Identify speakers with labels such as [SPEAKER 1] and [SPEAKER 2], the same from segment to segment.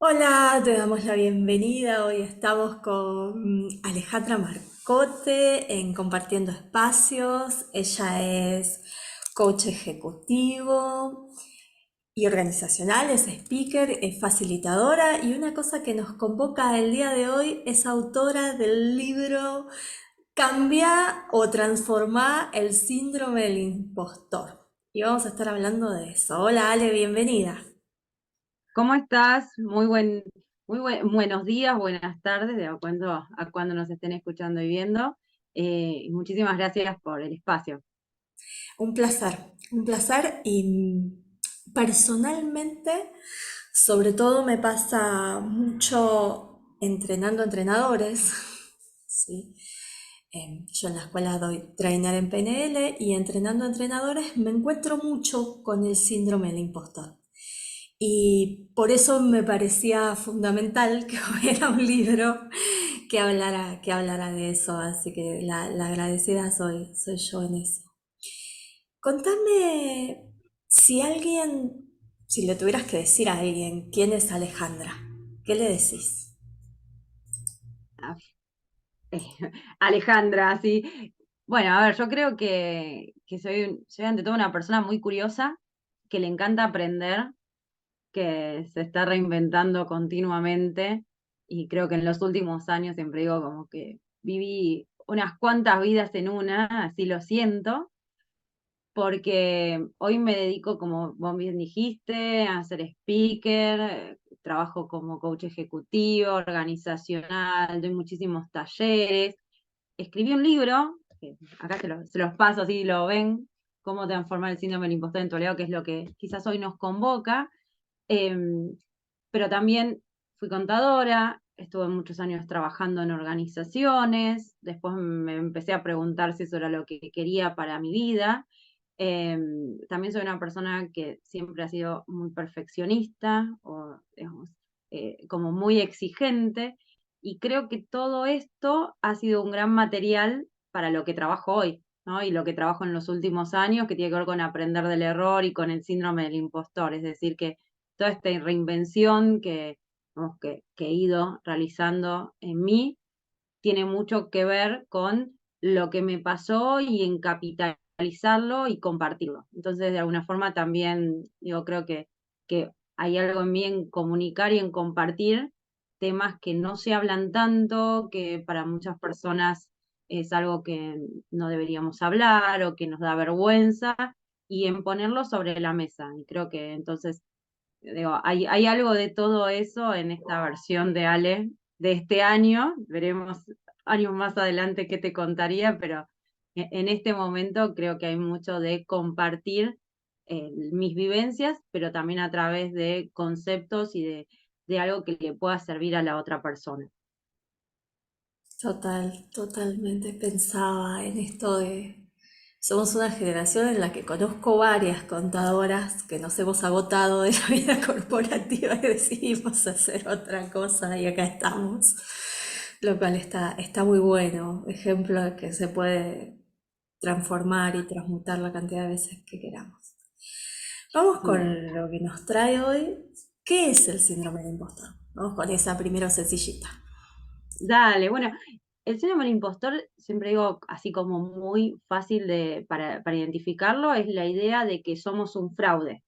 [SPEAKER 1] Hola, te damos la bienvenida. Hoy estamos con Alejandra Marcote en Compartiendo Espacios. Ella es coach ejecutivo y organizacional, es speaker, es facilitadora y una cosa que nos convoca el día de hoy es autora del libro Cambia o transforma el síndrome del impostor. Y vamos a estar hablando de eso. Hola Ale, bienvenida.
[SPEAKER 2] ¿Cómo estás? Buenos días, buenas tardes, de acuerdo a cuando nos estén escuchando y viendo. Y muchísimas gracias por el espacio.
[SPEAKER 1] Un placer y personalmente, sobre todo me pasa mucho entrenando entrenadores, ¿sí? Yo en la escuela doy trainer en PNL y entrenando entrenadores me encuentro mucho con el síndrome del impostor. Y por eso me parecía fundamental que hubiera un libro que hablara de eso, así que la agradecida soy yo en eso. Contame si le tuvieras que decir a alguien quién es Alejandra, ¿qué le decís?
[SPEAKER 2] Ah, Alejandra, sí. Bueno, a ver, yo creo que soy ante todo una persona muy curiosa, que le encanta aprender, que se está reinventando continuamente. Y creo que en los últimos años siempre digo como que viví unas cuantas vidas en una, así lo siento. Porque hoy me dedico, como vos bien dijiste, a ser speaker, trabajo como coach ejecutivo, organizacional, doy muchísimos talleres. Escribí un libro, que acá se los paso así lo ven, cómo transformar el síndrome del impostor en Toledo, que es lo que quizás hoy nos convoca. Em, pero también fui contadora, estuve muchos años trabajando en organizaciones, después me empecé a preguntar si eso era lo que quería para mi vida. También soy una persona que siempre ha sido muy perfeccionista o, digamos, como muy exigente, y creo que todo esto ha sido un gran material para lo que trabajo hoy, ¿no? Y lo que trabajo en los últimos años, que tiene que ver con aprender del error y con el síndrome del impostor, es decir, que toda esta reinvención digamos, que he ido realizando en mí tiene mucho que ver con lo que me pasó y en capitalizarlo y compartirlo. Entonces, de alguna forma también, digo, creo que hay algo en mí en comunicar y en compartir temas que no se hablan tanto, que para muchas personas es algo que no deberíamos hablar o que nos da vergüenza, y en ponerlo sobre la mesa. Y creo que entonces, digo, hay algo de todo eso en esta versión de Ale de este año. Veremos años más adelante qué te contaría, pero en este momento creo que hay mucho de compartir mis vivencias, pero también a través de conceptos y de algo que le pueda servir a la otra persona.
[SPEAKER 1] Totalmente pensaba en esto de... Somos una generación en la que conozco varias contadoras que nos hemos agotado de la vida corporativa y decidimos hacer otra cosa y acá estamos, lo cual está muy bueno. Ejemplo de que se puede transformar y transmutar la cantidad de veces que queramos. Vamos
[SPEAKER 2] Mm.
[SPEAKER 1] con lo que nos trae hoy. ¿Qué es el síndrome del impostor? Vamos con esa primero sencillita.
[SPEAKER 2] Dale, bueno, el síndrome del impostor, siempre digo así como muy fácil para identificarlo, es la idea de que somos un fraude,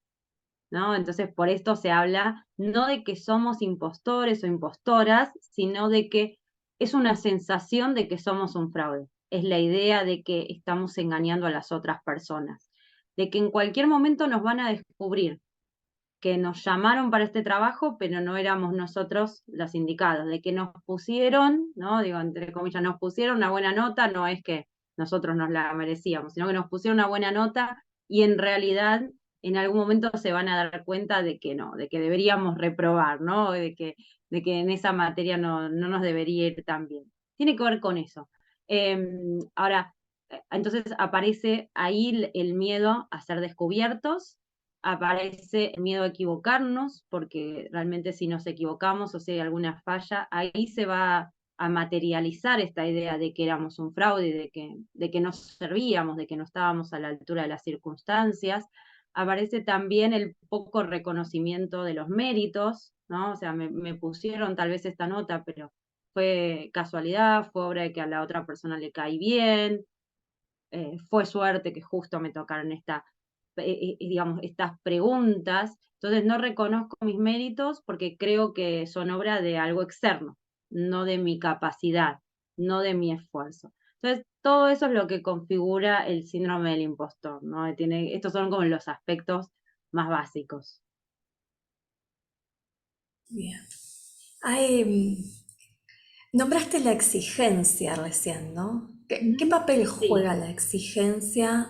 [SPEAKER 2] ¿no? Entonces, por esto se habla no de que somos impostores o impostoras, sino de que es una sensación de que somos un fraude. Es la idea de que estamos engañando a las otras personas, de que en cualquier momento nos van a descubrir, que nos llamaron para este trabajo, pero no éramos nosotros los indicados, de que nos pusieron, ¿no? Digo, entre comillas, nos pusieron una buena nota, no es que nosotros nos la merecíamos, sino que nos pusieron una buena nota, y en realidad en algún momento se van a dar cuenta de que no, de que deberíamos reprobar, ¿no? De que en esa materia no nos debería ir tan bien. Tiene que ver con eso. Ahora, entonces aparece ahí el miedo a ser descubiertos, aparece el miedo a equivocarnos, porque realmente si nos equivocamos o si hay alguna falla, ahí se va a materializar esta idea de que éramos un fraude, de que no servíamos, de que no estábamos a la altura de las circunstancias. aparece también el poco reconocimiento de los méritos, ¿no? O sea, me pusieron tal vez esta nota, pero fue casualidad, fue obra de que a la otra persona le cae bien, fue suerte que justo me tocaron digamos, estas preguntas. Entonces no reconozco mis méritos porque creo que son obra de algo externo, no de mi capacidad, no de mi esfuerzo. Entonces, todo eso es lo que configura el síndrome del impostor, ¿no? Estos son como los aspectos más básicos.
[SPEAKER 1] Bien. Hay, nombraste la exigencia recién, ¿no? ¿Qué
[SPEAKER 2] Ujú.
[SPEAKER 1] papel
[SPEAKER 2] Sí.
[SPEAKER 1] juega la exigencia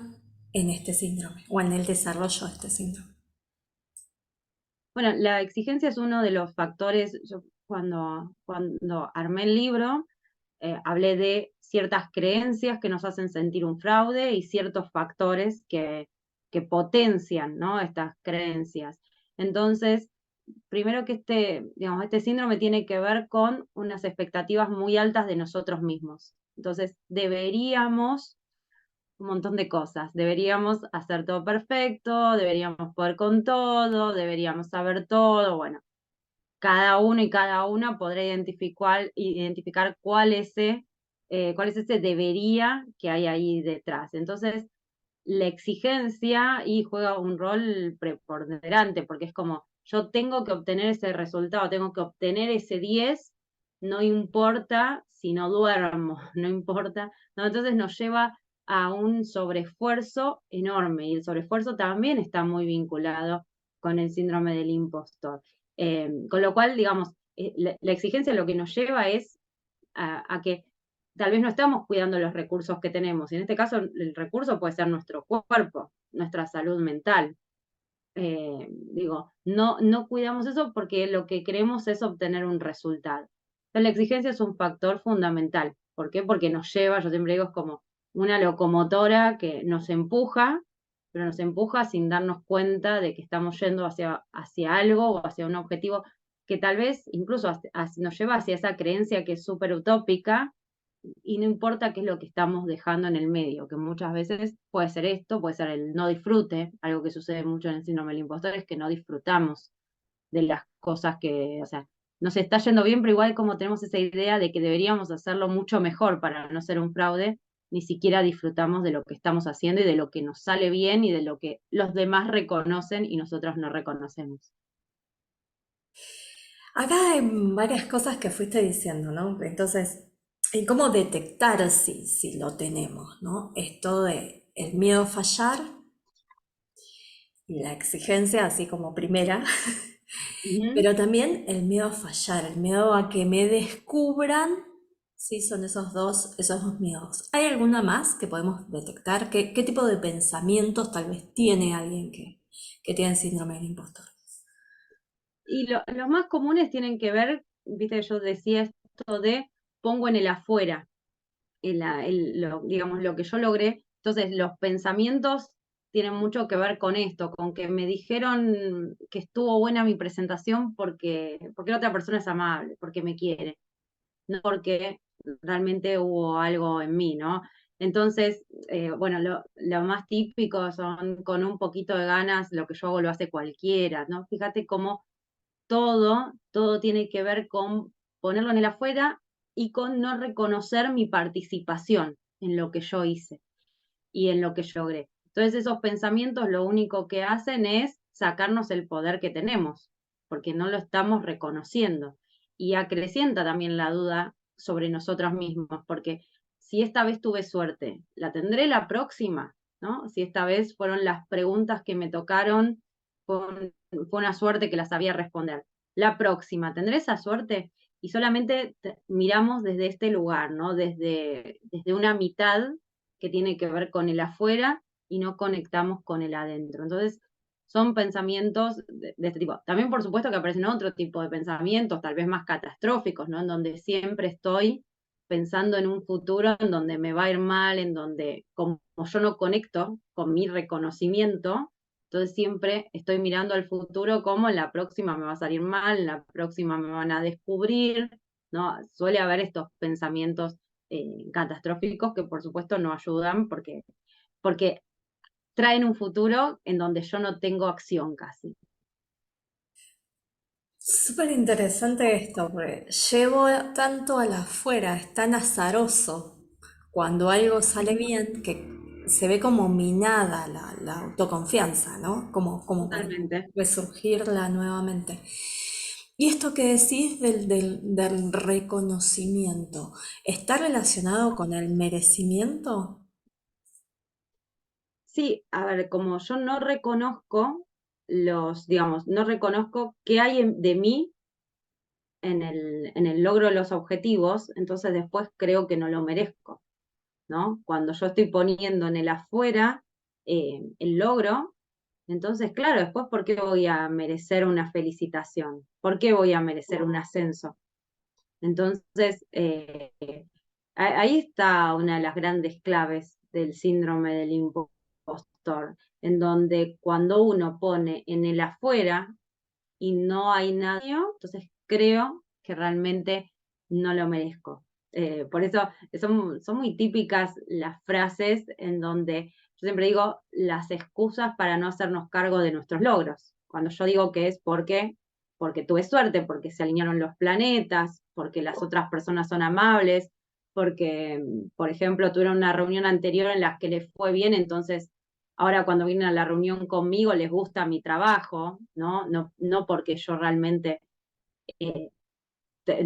[SPEAKER 1] en este síndrome o en el desarrollo de este síndrome?
[SPEAKER 2] Bueno, la exigencia es uno de los factores, yo cuando armé el libro, hablé de ciertas creencias que nos hacen sentir un fraude y ciertos factores que potencian, ¿no? Estas creencias. Entonces, primero que digamos, este síndrome tiene que ver con unas expectativas muy altas de nosotros mismos. Entonces, deberíamos un montón de cosas. Deberíamos hacer todo perfecto, deberíamos poder con todo, deberíamos saber todo. Bueno, cada uno y cada una podrá identificar cuál es ese debería que hay ahí detrás. Entonces, la exigencia y juega un rol preponderante, porque es como, yo tengo que obtener ese resultado, tengo que obtener ese 10, no importa si no duermo, no importa, ¿no? Entonces nos lleva a un sobreesfuerzo enorme, y el sobreesfuerzo también está muy vinculado con el síndrome del impostor. Con lo cual, digamos, la exigencia lo que nos lleva es a que tal vez no estamos cuidando los recursos que tenemos. Y en este caso, el recurso puede ser nuestro cuerpo, nuestra salud mental. Digo, no cuidamos eso porque lo que queremos es obtener un resultado. Entonces, la exigencia es un factor fundamental. ¿Por qué? Porque nos lleva, yo siempre digo, es como una locomotora que nos empuja, pero nos empuja sin darnos cuenta de que estamos yendo hacia algo o hacia un objetivo que tal vez incluso nos lleva hacia esa creencia que es súper utópica, y no importa qué es lo que estamos dejando en el medio, que muchas veces puede ser esto, puede ser el no disfrute, algo que sucede mucho en el síndrome del impostor es que no disfrutamos de las cosas que, o sea, nos está yendo bien, pero igual como tenemos esa idea de que deberíamos hacerlo mucho mejor para no ser un fraude, ni siquiera disfrutamos de lo que estamos haciendo y de lo que nos sale bien y de lo que los demás reconocen y nosotros no reconocemos.
[SPEAKER 1] Acá hay varias cosas que fuiste diciendo, ¿no? Entonces, ¿y cómo detectar si lo tenemos, ¿no? Esto de el miedo a fallar y la exigencia, así como primera,
[SPEAKER 2] Ujú.
[SPEAKER 1] pero también el miedo a fallar, el miedo a que me descubran, sí, son esos dos miedos. ¿Hay alguna más que podemos detectar? ¿Qué tipo de pensamientos tal vez tiene alguien que tiene síndrome del impostor?
[SPEAKER 2] Y los más comunes tienen que ver, viste, yo decía esto de pongo en el afuera, digamos, lo que yo logré. Entonces, los pensamientos tienen mucho que ver con esto, con que me dijeron que estuvo buena mi presentación porque la otra persona es amable, porque me quiere, no porque realmente hubo algo en mí, ¿no? Entonces, bueno, lo más típico son con un poquito de ganas, lo que yo hago lo hace cualquiera, ¿no? Fíjate cómo todo tiene que ver con ponerlo en el afuera y con no reconocer mi participación en lo que yo hice y en lo que yo logré. Entonces esos pensamientos lo único que hacen es sacarnos el poder que tenemos, porque no lo estamos reconociendo. Y acrecienta también la duda sobre nosotros mismos, porque si esta vez tuve suerte, ¿la tendré la próxima? ¿No? Si esta vez fueron las preguntas que me tocaron, fue una suerte que las sabía responder. La próxima, ¿tendré esa suerte? Y solamente miramos desde este lugar, ¿no? Desde una mitad que tiene que ver con el afuera y no conectamos con el adentro. Entonces, son pensamientos de este tipo. También, por supuesto, que aparecen otro tipo de pensamientos, tal vez más catastróficos, ¿no? En donde siempre estoy pensando en un futuro en donde me va a ir mal, en donde como yo no conecto con mi reconocimiento, entonces siempre estoy mirando al futuro como en la próxima me va a salir mal, en la próxima me van a descubrir, ¿no? Suele haber estos pensamientos catastróficos que por supuesto no ayudan porque traen un futuro en donde yo no tengo acción casi.
[SPEAKER 1] Súper interesante esto, porque llevo tanto a la afuera, es tan azaroso cuando algo sale bien que se ve como minada la autoconfianza, ¿no? Como para
[SPEAKER 2] Totalmente.
[SPEAKER 1] resurgirla nuevamente. Y esto que decís del reconocimiento, ¿está relacionado con el merecimiento?
[SPEAKER 2] Sí, a ver, como yo no reconozco digamos, no reconozco qué hay de mí en el logro de los objetivos, entonces después creo que no lo merezco, ¿no? Cuando yo estoy poniendo en el afuera el logro, entonces, claro, después, ¿por qué voy a merecer una felicitación? ¿Por qué voy a merecer un ascenso? Entonces, ahí está una de las grandes claves del síndrome del impostor, en donde cuando uno pone en el afuera y no hay nadie, entonces creo que realmente no lo merezco. Por eso son muy típicas las frases en donde yo siempre digo las excusas para no hacernos cargo de nuestros logros. Cuando yo digo que es porque tuve suerte, porque se alinearon los planetas, porque las otras personas son amables, porque, por ejemplo, tuvieron una reunión anterior en la que les fue bien, entonces ahora cuando vienen a la reunión conmigo les gusta mi trabajo, ¿no? No porque yo realmente, eh,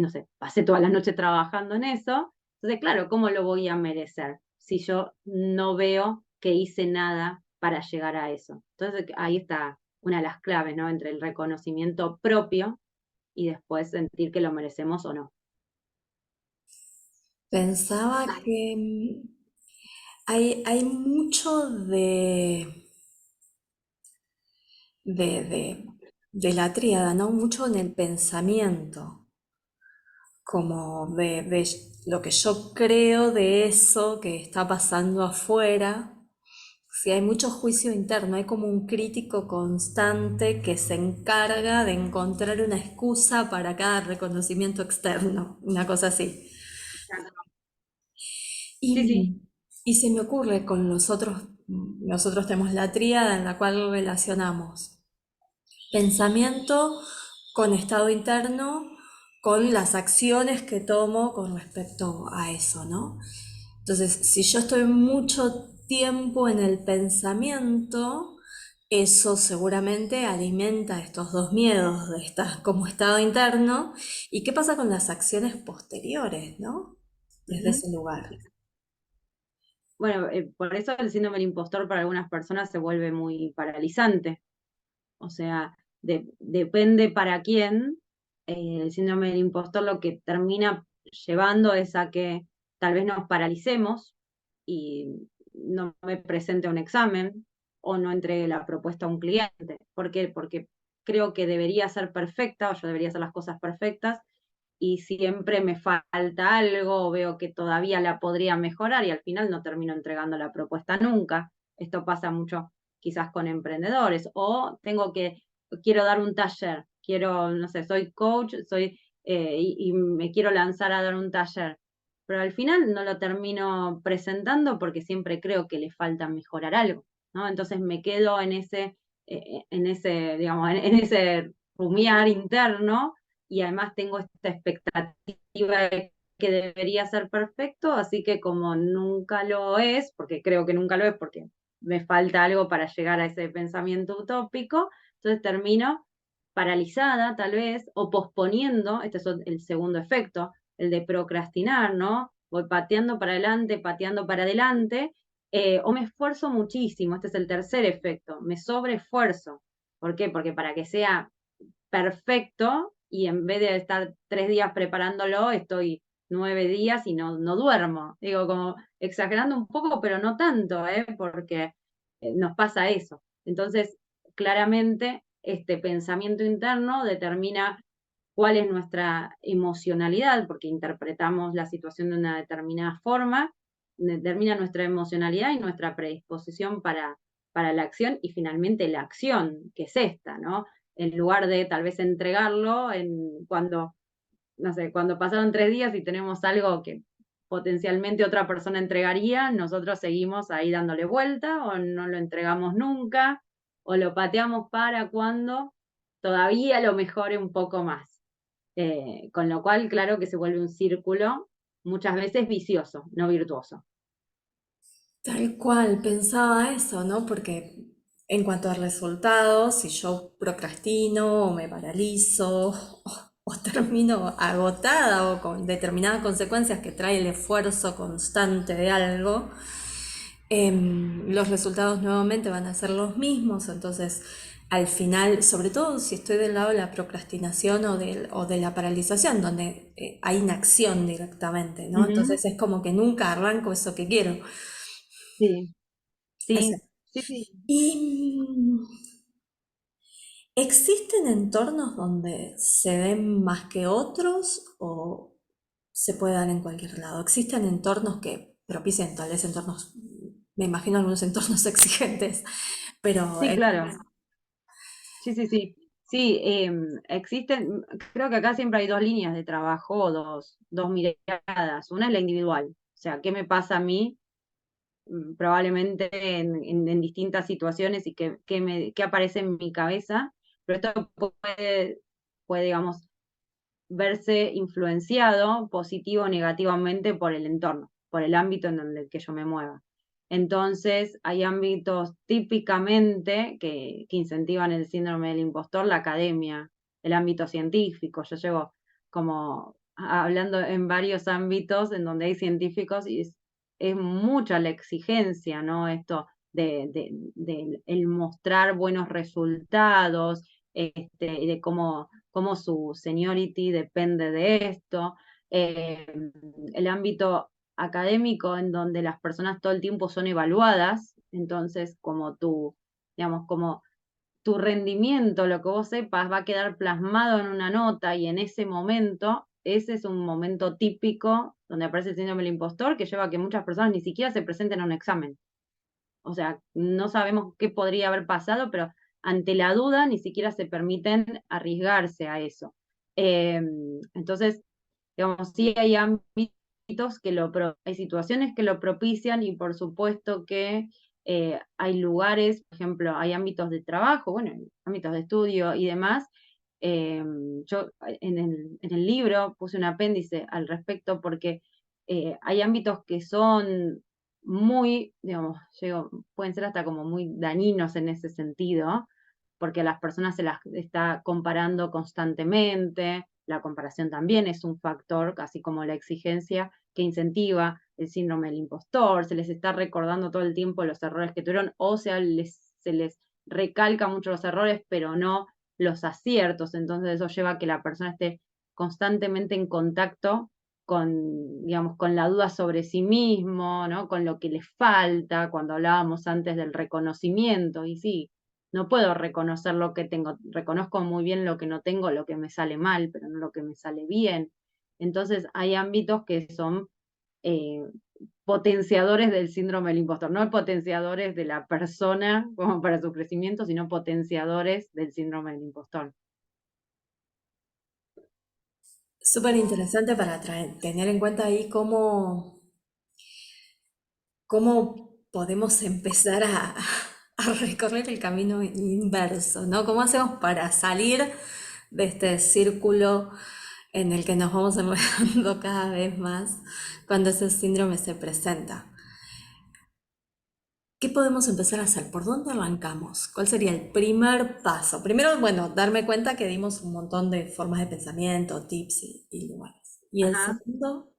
[SPEAKER 2] no sé, pasé toda la noche trabajando en eso. Entonces, claro, ¿cómo lo voy a merecer si yo no veo que hice nada para llegar a eso? Entonces, ahí está una de las claves, ¿no? Entre el reconocimiento propio y después sentir que lo merecemos o no.
[SPEAKER 1] Pensaba que hay mucho de la tríada, ¿no? Mucho en el pensamiento, como de lo que yo creo de eso que está pasando afuera. Sí, hay mucho juicio interno, hay como un crítico constante que se encarga de encontrar una excusa para cada reconocimiento externo, una cosa así.
[SPEAKER 2] Sí, sí.
[SPEAKER 1] Y, y se me ocurre con nosotros tenemos la tríada en la cual relacionamos pensamiento con estado interno, con las acciones que tomo con respecto a eso, ¿no? Entonces, si yo estoy mucho tiempo en el pensamiento, eso seguramente alimenta estos dos miedos de estar como estado interno. ¿Y qué pasa con las acciones posteriores, ¿no? Desde
[SPEAKER 2] Ujú.
[SPEAKER 1] ese lugar.
[SPEAKER 2] Bueno, por eso el síndrome del impostor para algunas personas se vuelve muy paralizante. O sea, depende para quién. El síndrome del impostor lo que termina llevando es a que tal vez nos paralicemos y no me presente a un examen o no entregue la propuesta a un cliente. ¿Por qué? Porque creo que debería ser perfecta o yo debería hacer las cosas perfectas y siempre me falta algo o veo que todavía la podría mejorar y al final no termino entregando la propuesta nunca. Esto pasa mucho quizás con emprendedores o quiero dar un taller, quiero, no sé, soy coach, y me quiero lanzar a dar un taller, pero al final no lo termino presentando porque siempre creo que le falta mejorar algo, ¿no? Entonces me quedo digamos, en ese rumiar interno y además tengo esta expectativa de que debería ser perfecto, así que como nunca lo es, porque creo que nunca lo es, porque me falta algo para llegar a ese pensamiento utópico, entonces termino paralizada tal vez o posponiendo, este es el segundo efecto, el de procrastinar, ¿no? Voy pateando para adelante, o me esfuerzo muchísimo, este es el tercer efecto, me sobreesfuerzo. ¿Por qué? Porque para que sea perfecto y en vez de estar 3 días preparándolo, estoy 9 días y no duermo. Digo, como exagerando un poco, pero no tanto, ¿eh? Porque nos pasa eso. Entonces, claramente, este pensamiento interno determina cuál es nuestra emocionalidad, porque interpretamos la situación de una determinada forma, determina nuestra emocionalidad y nuestra predisposición para la acción y finalmente la acción, que es esta, ¿no? En lugar de tal vez entregarlo cuando, no sé, cuando pasaron 3 días y tenemos algo que potencialmente otra persona entregaría, nosotros seguimos ahí dándole vuelta o no lo entregamos nunca o lo pateamos para cuando todavía lo mejore un poco más. Con lo cual, claro que se vuelve un círculo muchas veces vicioso, no virtuoso.
[SPEAKER 1] Tal cual, pensaba eso, ¿no? Porque en cuanto a resultados, si yo procrastino o me paralizo o termino agotada o con determinadas consecuencias que trae el esfuerzo constante de algo, los resultados nuevamente van a ser los mismos. Entonces, al final, sobre todo si estoy del lado de la procrastinación o de la paralización, donde hay inacción directamente, ¿no?
[SPEAKER 2] Ujú.
[SPEAKER 1] Entonces es como que nunca arranco eso que quiero.
[SPEAKER 2] Sí,
[SPEAKER 1] Ese.
[SPEAKER 2] sí, sí, sí.
[SPEAKER 1] ¿Y existen entornos donde se ven más que otros o se puede dar en cualquier lado? ¿Existen entornos que propician tal vez entornos, me imagino algunos entornos exigentes, pero
[SPEAKER 2] Sí, claro. Sí, sí, sí. Sí, existen, creo que acá siempre hay dos líneas de trabajo, o dos miradas. Una es la individual, o sea, ¿qué me pasa a mí? Probablemente en distintas situaciones y qué aparece en mi cabeza, pero esto puede, digamos, verse influenciado positivo o negativamente por el entorno, por el ámbito en donde que yo me mueva. Entonces, hay ámbitos típicamente que incentivan el síndrome del impostor, la academia, el ámbito científico. Yo llevo como hablando en varios ámbitos en donde hay científicos y es mucha la exigencia, ¿no? Esto de el mostrar buenos resultados, de cómo su seniority depende de esto. Eh, el ámbito académico en donde las personas todo el tiempo son evaluadas, entonces digamos, como tu rendimiento, lo que vos sepas, va a quedar plasmado en una nota y en ese momento, ese es un momento típico donde aparece el síndrome del impostor que lleva a que muchas personas ni siquiera se presenten a un examen. O sea, no sabemos qué podría haber pasado, pero ante la duda ni siquiera se permiten arriesgarse a eso. Eh, entonces, digamos, sí hay ámbitos hay situaciones que lo propician y por supuesto que hay lugares, por ejemplo, hay ámbitos de trabajo, bueno, ámbitos de estudio y demás. Eh, yo en el libro puse un apéndice al respecto porque hay ámbitos que son muy, digamos, pueden ser hasta como muy dañinos en ese sentido, porque a las personas se las está comparando constantemente, la comparación también es un factor, así como la exigencia que incentiva el síndrome del impostor, se les está recordando todo el tiempo los errores que tuvieron, o sea, se les recalca mucho los errores, pero no los aciertos, entonces eso lleva a que la persona esté constantemente en contacto digamos, con la duda sobre sí mismo, ¿no? Con lo que le falta, cuando hablábamos antes del reconocimiento, y sí, no puedo reconocer lo que tengo, reconozco muy bien lo que no tengo, lo que me sale mal, pero no lo que me sale bien. Entonces hay ámbitos que son eh, potenciadores del síndrome del impostor, no potenciadores de la persona como para su crecimiento, sino potenciadores del síndrome del impostor.
[SPEAKER 1] súper interesante para tener en cuenta ahí cómo podemos empezar a recorrer el camino inverso, ¿no? ¿Cómo hacemos para salir de este círculo en el que nos vamos enredando cada vez más cuando ese síndrome se presenta? ¿Qué podemos empezar a hacer? ¿Por dónde arrancamos? ¿Cuál sería el primer paso? Primero, bueno, darme cuenta que dimos un montón de formas de pensamiento, tips y lugares. Y el
[SPEAKER 2] Ajá.
[SPEAKER 1] segundo,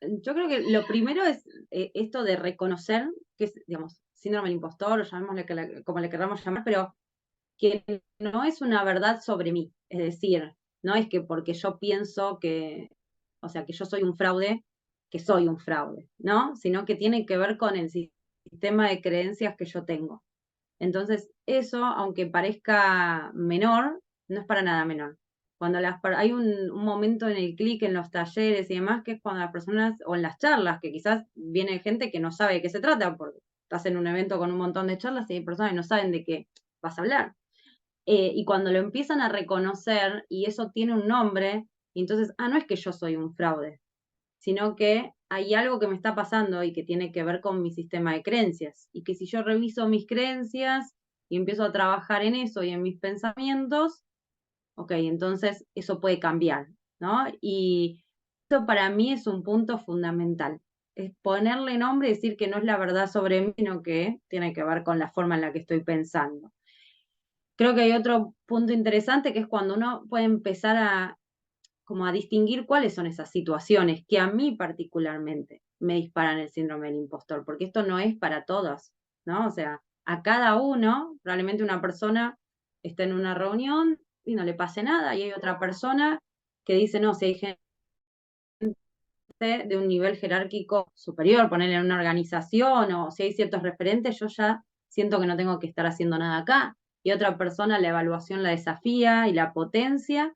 [SPEAKER 2] Yo creo que lo primero es esto de reconocer que es, digamos, síndrome del impostor, o llamémosle como le queramos llamar, pero que no es una verdad sobre mí. Es decir, no es que porque yo pienso que, o sea, que yo soy un fraude, que soy un fraude, ¿no? Sino que tiene que ver con el sistema de creencias que yo tengo. Entonces, eso, aunque parezca menor, no es para nada menor. Cuando hay un momento en el clic en los talleres y demás, que es cuando las personas, o en las charlas, que quizás viene gente que no sabe de qué se trata, porque estás en un evento con un montón de charlas y hay personas que no saben de qué vas a hablar. Y cuando lo empiezan a reconocer, y eso tiene un nombre, y entonces, no es que yo soy un fraude, sino que hay algo que me está pasando y que tiene que ver con mi sistema de creencias. Y que si yo reviso mis creencias y empiezo a trabajar en eso y en mis pensamientos, ok, entonces eso puede cambiar, ¿no? Y eso para mí es un punto fundamental. Es ponerle nombre y decir que no es la verdad sobre mí, sino que tiene que ver con la forma en la que estoy pensando. Creo que hay otro punto interesante que es cuando uno puede empezar a como a distinguir cuáles son esas situaciones que a mí particularmente me disparan el síndrome del impostor, porque esto no es para todos, ¿no? O sea, a cada uno, probablemente una persona está en una reunión y no le pase nada, y hay otra persona que dice, no, si hay gente de un nivel jerárquico superior, ponerle en una organización, o si hay ciertos referentes, yo ya siento que no tengo que estar haciendo nada acá. Y otra persona la evaluación la desafía y la potencia,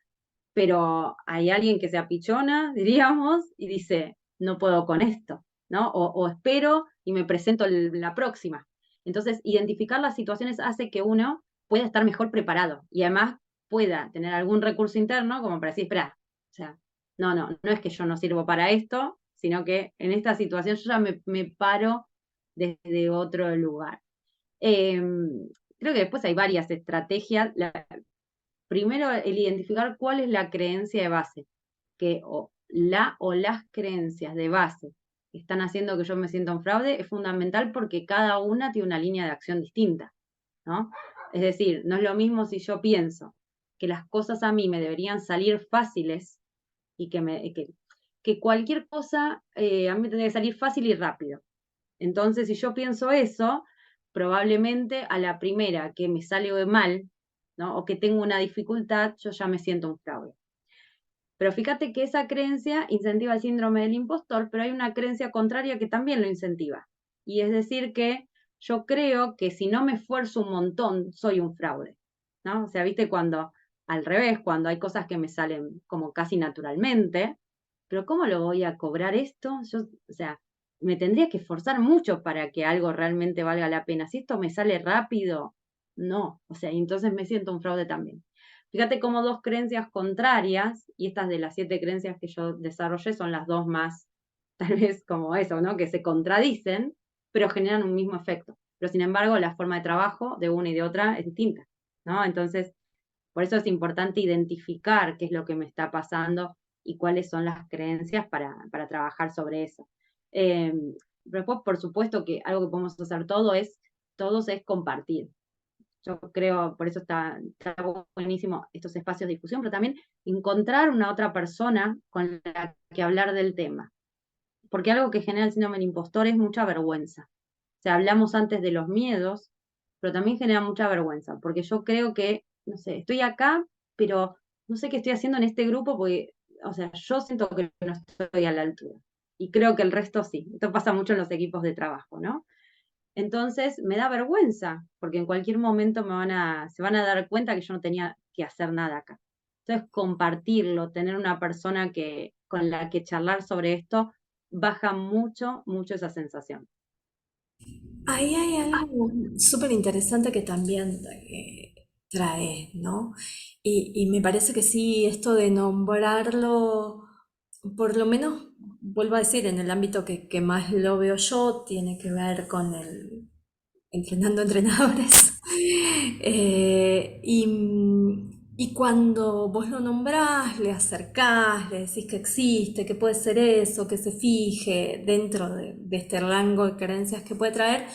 [SPEAKER 2] pero hay alguien que se apichona, diríamos, y dice, no puedo con esto, ¿no? O espero y me presento la próxima. Entonces, identificar las situaciones hace que uno pueda estar mejor preparado y además pueda tener algún recurso interno como para decir, espera, o sea, no es que yo no sirvo para esto, sino que en esta situación yo ya me paro desde otro lugar. Eh, Creo que después hay varias estrategias. Primero, el identificar cuál es la creencia de base, que o las creencias de base que están haciendo que yo me sienta un fraude, es fundamental porque cada una tiene una línea de acción distinta, ¿no? Es decir, no es lo mismo si yo pienso que las cosas a mí me deberían salir fáciles y que cualquier cosa a mí me tendría que salir fácil y rápido. Entonces, si yo pienso eso, probablemente a la primera que me sale mal, ¿no? O que tengo una dificultad, yo ya me siento un fraude. Pero fíjate que esa creencia incentiva el síndrome del impostor, pero hay una creencia contraria que también lo incentiva. Y es decir que yo creo que si no me esfuerzo un montón, soy un fraude, ¿no? O sea, viste cuando, al revés, cuando hay cosas que me salen como casi naturalmente, pero ¿cómo lo voy a cobrar esto? Yo, o sea, me tendría que esforzar mucho para que algo realmente valga la pena. Si esto me sale rápido, no. O sea, entonces me siento un fraude también. Fíjate cómo dos creencias contrarias, y estas de las 7 creencias que yo desarrollé son las dos más, tal vez como eso, ¿no? Que se contradicen, pero generan un mismo efecto. Pero sin embargo, la forma de trabajo de una y de otra es distinta, ¿no? Entonces, por eso es importante identificar qué es lo que me está pasando y cuáles son las creencias para trabajar sobre eso. Eh, Después, por supuesto que algo que podemos hacer todos es compartir. Yo creo, por eso está buenísimo estos espacios de discusión, pero también encontrar una otra persona con la que hablar del tema. Porque algo que genera el síndrome del impostor es mucha vergüenza. O sea, hablamos antes de los miedos, pero también genera mucha vergüenza, porque yo creo que, no sé, estoy acá, pero no sé qué estoy haciendo en este grupo, porque, o sea, yo siento que no estoy a la altura. Y creo que el resto sí. Esto pasa mucho en los equipos de trabajo, ¿no? Entonces me da vergüenza, porque en cualquier momento se van a dar cuenta que yo no tenía que hacer nada acá. Entonces, compartirlo, tener una persona con la que charlar sobre esto, baja mucho, mucho esa sensación.
[SPEAKER 1] Ahí hay algo súper interesante que también trae, ¿no? Y me parece que sí, esto de nombrarlo, por lo menos, vuelvo a decir, en el ámbito que más lo veo yo, tiene que ver con el entrenando entrenadores. Y cuando vos lo nombrás, le acercás, le decís que existe, que puede ser eso, que se fije dentro de este rango de creencias que puede traer,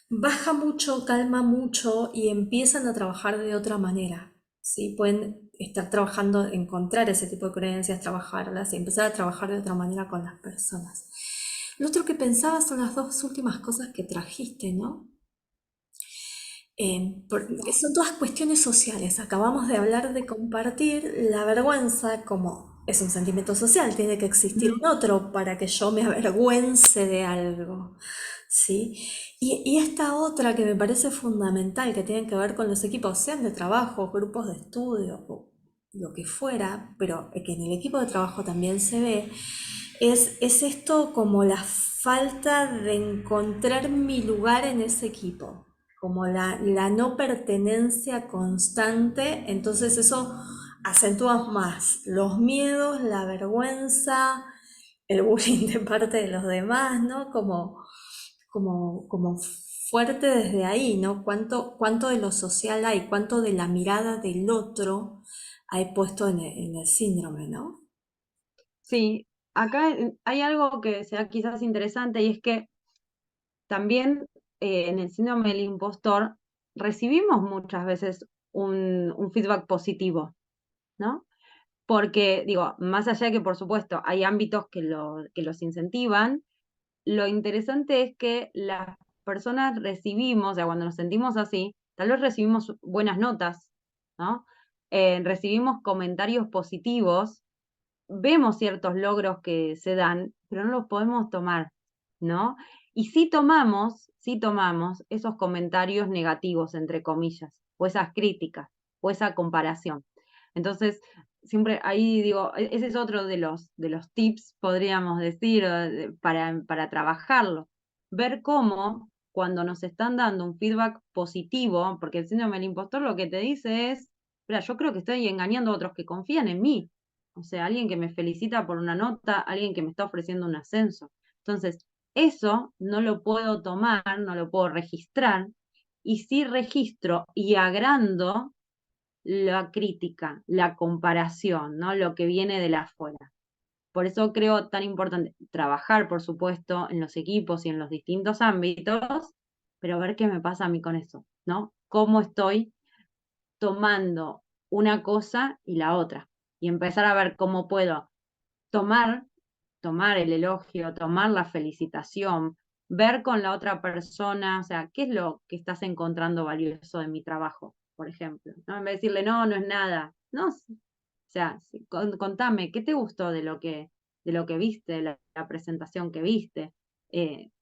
[SPEAKER 1] baja mucho, calma mucho y empiezan a trabajar de otra manera. ¿Sí? Pueden estar trabajando, encontrar ese tipo de creencias, trabajarlas y empezar a trabajar de otra manera con las personas. Lo otro que pensaba son las dos últimas cosas que trajiste, ¿no? Son todas cuestiones sociales. Acabamos de hablar de compartir la vergüenza como es un sentimiento social, tiene que existir un otro para que yo me avergüence de algo, ¿sí? Y esta otra que me parece fundamental, que tiene que ver con los equipos, sean de trabajo, grupos de estudio o lo que fuera, pero que en el equipo de trabajo también se ve, es esto como la falta de encontrar mi lugar en ese equipo, como la no pertenencia constante, entonces eso acentúa más los miedos, la vergüenza, el bullying de parte de los demás, ¿no? Como fuerte desde ahí, ¿no? ¿Cuánto de lo social hay? ¿Cuánto de la mirada del otro hay puesto en el síndrome, ¿no?
[SPEAKER 2] Sí, acá hay algo que sea quizás interesante y es que también en el síndrome del impostor recibimos muchas veces un feedback positivo, ¿no? Porque, digo, más allá de que, por supuesto, hay ámbitos que los incentivan, lo interesante es que las personas recibimos, o sea, cuando nos sentimos así, tal vez recibimos buenas notas, ¿no? Recibimos comentarios positivos, vemos ciertos logros que se dan, pero no los podemos tomar, ¿no? Y sí tomamos esos comentarios negativos, entre comillas, o esas críticas, o esa comparación. Entonces, siempre ahí digo, ese es otro de los tips, podríamos decir, para trabajarlo. Ver cómo cuando nos están dando un feedback positivo, porque el síndrome del impostor lo que te dice es, mira, yo creo que estoy engañando a otros que confían en mí. O sea, alguien que me felicita por una nota, alguien que me está ofreciendo un ascenso. Entonces, eso no lo puedo tomar, no lo puedo registrar, y sí registro y agrando la crítica, la comparación, ¿no? Lo que viene de la afuera. Por eso creo tan importante trabajar, por supuesto, en los equipos y en los distintos ámbitos, pero ver qué me pasa a mí con eso, ¿no? Cómo estoy tomando una cosa y la otra. Y empezar a ver cómo puedo tomar, tomar el elogio, tomar la felicitación, ver con la otra persona, o sea, qué es lo que estás encontrando valioso de mi trabajo, por ejemplo, ¿no? En vez de decirle, no, no es nada, no, o sea, contame, ¿qué te gustó de lo que viste, la presentación que viste?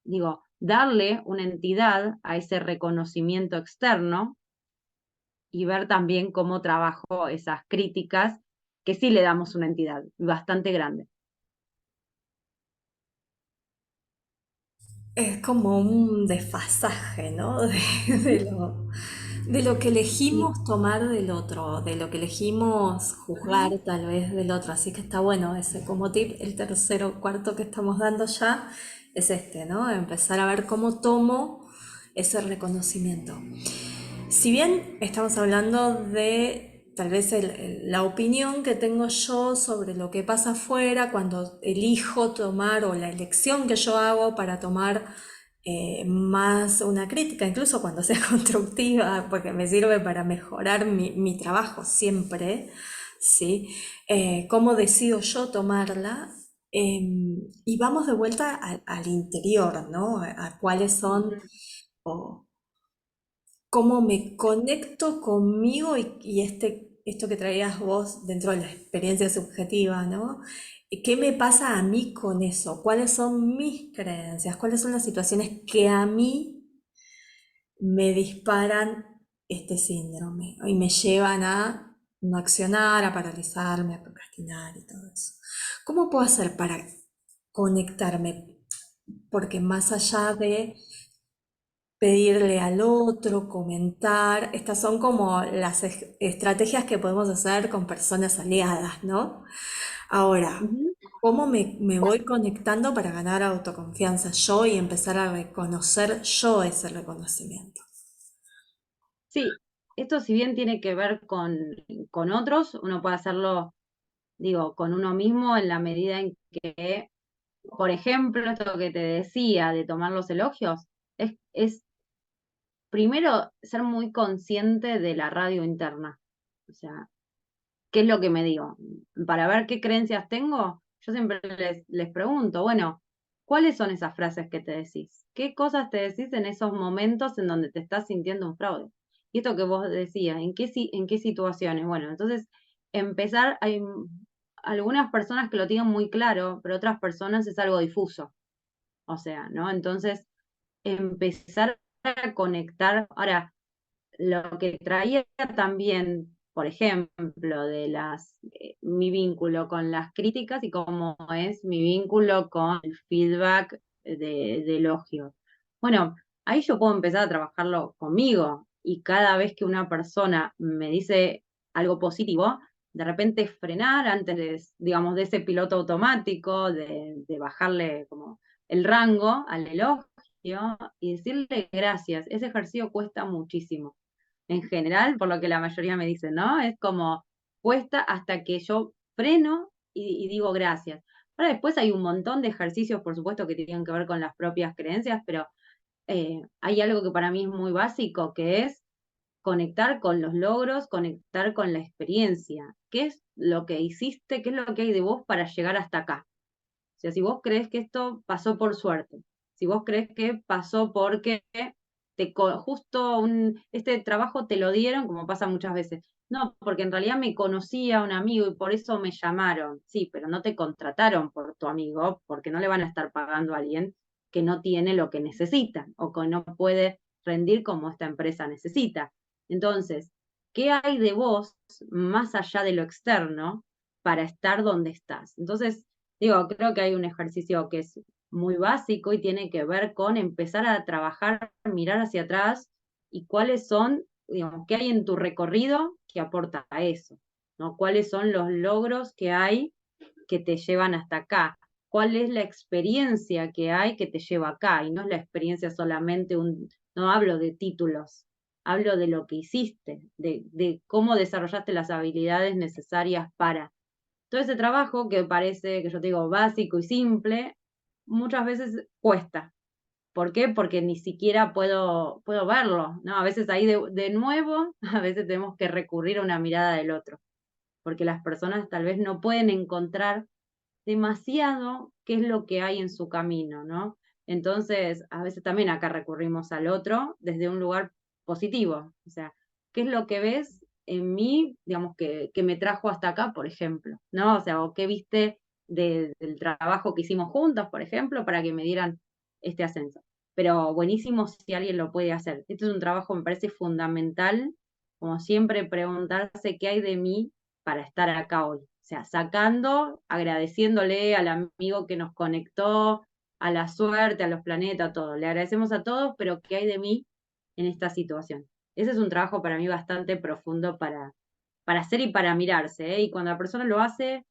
[SPEAKER 2] Digo, darle una entidad a ese reconocimiento externo y ver también cómo trabajo esas críticas, que sí le damos una entidad bastante grande.
[SPEAKER 1] Es como un desfasaje, ¿no? De lo que
[SPEAKER 2] Sí.
[SPEAKER 1] elegimos tomar del otro, de lo que elegimos juzgar
[SPEAKER 2] Ujú.
[SPEAKER 1] tal vez del otro. Así que está bueno ese como tip. El tercero o cuarto que estamos dando ya es este, ¿no? Empezar a ver cómo tomo ese reconocimiento. Si bien estamos hablando de tal vez la opinión que tengo yo sobre lo que pasa afuera cuando elijo tomar o la elección que yo hago para tomar más una crítica, incluso cuando sea constructiva, porque me sirve para mejorar mi trabajo siempre, ¿sí? ¿Cómo decido yo tomarla? Y vamos de vuelta al interior, ¿no? A cuáles son,
[SPEAKER 2] Ujú.
[SPEAKER 1] o cómo me conecto conmigo y esto que traías vos dentro de la experiencia subjetiva, ¿no? ¿Qué me pasa a mí con eso? ¿Cuáles son mis creencias? ¿Cuáles son las situaciones que a mí me disparan este síndrome y me llevan a no accionar, a paralizarme, a procrastinar y todo eso? ¿Cómo puedo hacer para conectarme? Porque más allá de pedirle al otro, comentar. Estas son como las estrategias que podemos hacer con personas aliadas, ¿no? Ahora,
[SPEAKER 2] Ujú.
[SPEAKER 1] ¿cómo me voy conectando para ganar autoconfianza yo y empezar a reconocer yo ese reconocimiento?
[SPEAKER 2] Sí, esto si bien tiene que ver con otros, uno puede hacerlo, digo, con uno mismo en la medida en que, por ejemplo, esto que te decía de tomar los elogios, es primero ser muy consciente de la radio interna. O sea, ¿qué es lo que me digo? Para ver qué creencias tengo, yo siempre les pregunto, bueno, ¿cuáles son esas frases que te decís? ¿Qué cosas te decís en esos momentos en donde te estás sintiendo un fraude? Y esto que vos decías, en qué situaciones? Bueno, entonces empezar, hay algunas personas que lo tienen muy claro, pero otras personas es algo difuso. O sea, ¿no? Entonces, empezar a conectar. Ahora, lo que traía también, por ejemplo, de mi vínculo con las críticas y cómo es mi vínculo con el feedback de elogio. Bueno, ahí yo puedo empezar a trabajarlo conmigo y cada vez que una persona me dice algo positivo, de repente frenar antes de, digamos, de ese piloto automático, de bajarle como el rango al elogio y decirle gracias. Ese ejercicio cuesta muchísimo. En general, por lo que la mayoría me dice, ¿no? Es como cuesta hasta que yo freno y digo gracias. Ahora después hay un montón de ejercicios, por supuesto, que tienen que ver con las propias creencias, pero hay algo que para mí es muy básico, que es conectar con los logros, conectar con la experiencia. ¿Qué es lo que hiciste? ¿Qué es lo que hay de vos para llegar hasta acá? O sea, si vos crees que esto pasó por suerte, si vos crees que pasó porque justo este trabajo te lo dieron, como pasa muchas veces. No, porque en realidad me conocía un amigo y por eso me llamaron. Sí, pero no te contrataron por tu amigo, porque no le van a estar pagando a alguien que no tiene lo que necesita o que no puede rendir como esta empresa necesita. Entonces, ¿qué hay de vos más allá de lo externo para estar donde estás? Entonces, digo, creo que hay un ejercicio que es muy básico y tiene que ver con empezar a trabajar, mirar hacia atrás y cuáles son, digamos, qué hay en tu recorrido que aporta a eso, ¿no? ¿Cuáles son los logros que hay que te llevan hasta acá? ¿Cuál es la experiencia que hay que te lleva acá? Y no es la experiencia solamente no hablo de títulos, hablo de lo que hiciste, de cómo desarrollaste las habilidades necesarias para todo ese trabajo que parece, que yo te digo, básico y simple, muchas veces cuesta. ¿Por qué? Porque ni siquiera puedo verlo, ¿no? A veces ahí de nuevo, a veces tenemos que recurrir a una mirada del otro, porque las personas tal vez no pueden encontrar demasiado qué es lo que hay en su camino, ¿no? Entonces, a veces también acá recurrimos al otro desde un lugar positivo, o sea, ¿qué es lo que ves en mí, digamos, que me trajo hasta acá, por ejemplo, ¿no? O sea, o qué viste del trabajo que hicimos juntos, por ejemplo, para que me dieran este ascenso. Pero buenísimo si alguien lo puede hacer. Este es un trabajo, me parece fundamental, como siempre, preguntarse qué hay de mí para estar acá hoy. O sea, sacando, agradeciéndole al amigo que nos conectó, a la suerte, a los planetas, a todo. Le agradecemos a todos, pero ¿qué hay de mí en esta situación? Ese es un trabajo para mí bastante profundo para hacer y para mirarse, ¿eh? Y cuando la persona lo hace,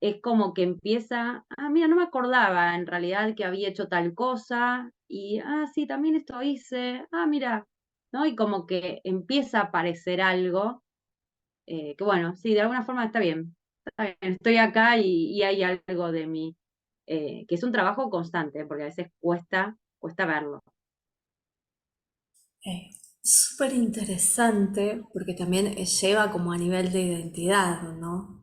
[SPEAKER 2] es como que empieza, mira, no me acordaba en realidad que había hecho tal cosa, y, sí, también esto hice, mira, ¿no? Y como que empieza a aparecer algo que bueno, sí, de alguna forma está bien, estoy acá y hay algo de mí, que es un trabajo constante, porque a veces cuesta verlo.
[SPEAKER 1] Eh, Súper interesante porque también lleva como a nivel de identidad, ¿no?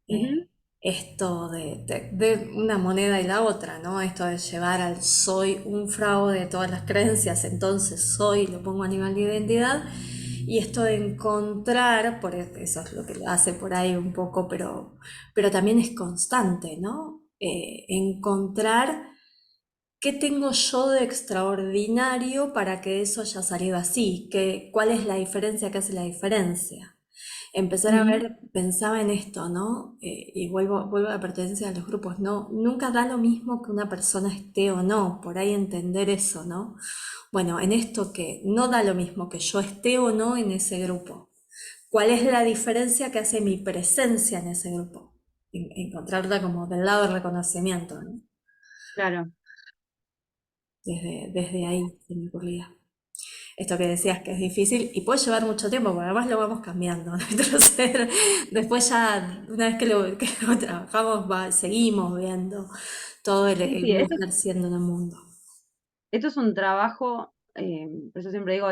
[SPEAKER 2] Ujú.
[SPEAKER 1] Esto de una moneda y la otra, ¿no? Esto de llevar al soy un fraude de todas las creencias, entonces soy, lo pongo a nivel de identidad, y esto de encontrar, eso es lo que lo hace por ahí un poco, pero también es constante, ¿no? Encontrar qué tengo yo de extraordinario para que eso haya salido así, cuál es la diferencia que hace la diferencia. Empezar a
[SPEAKER 2] Ujú.
[SPEAKER 1] ver, pensaba en esto, ¿no? Y vuelvo a la pertenencia a los grupos, ¿no? Nunca da lo mismo que una persona esté o no, por ahí entender eso, ¿no? Bueno, en esto que no da lo mismo que yo esté o no en ese grupo. ¿Cuál es la diferencia que hace mi presencia en ese grupo? Encontrarla como del lado del reconocimiento, ¿no?
[SPEAKER 2] Claro.
[SPEAKER 1] Desde ahí se me ocurría. Esto que decías que es difícil y puede llevar mucho tiempo, porque además lo vamos cambiando, nuestro ser. Después ya, una vez que lo trabajamos, seguimos viendo todo
[SPEAKER 2] Sí,
[SPEAKER 1] el
[SPEAKER 2] sí,
[SPEAKER 1] cómo estar siendo en el mundo.
[SPEAKER 2] esto es un trabajo, por eso siempre digo,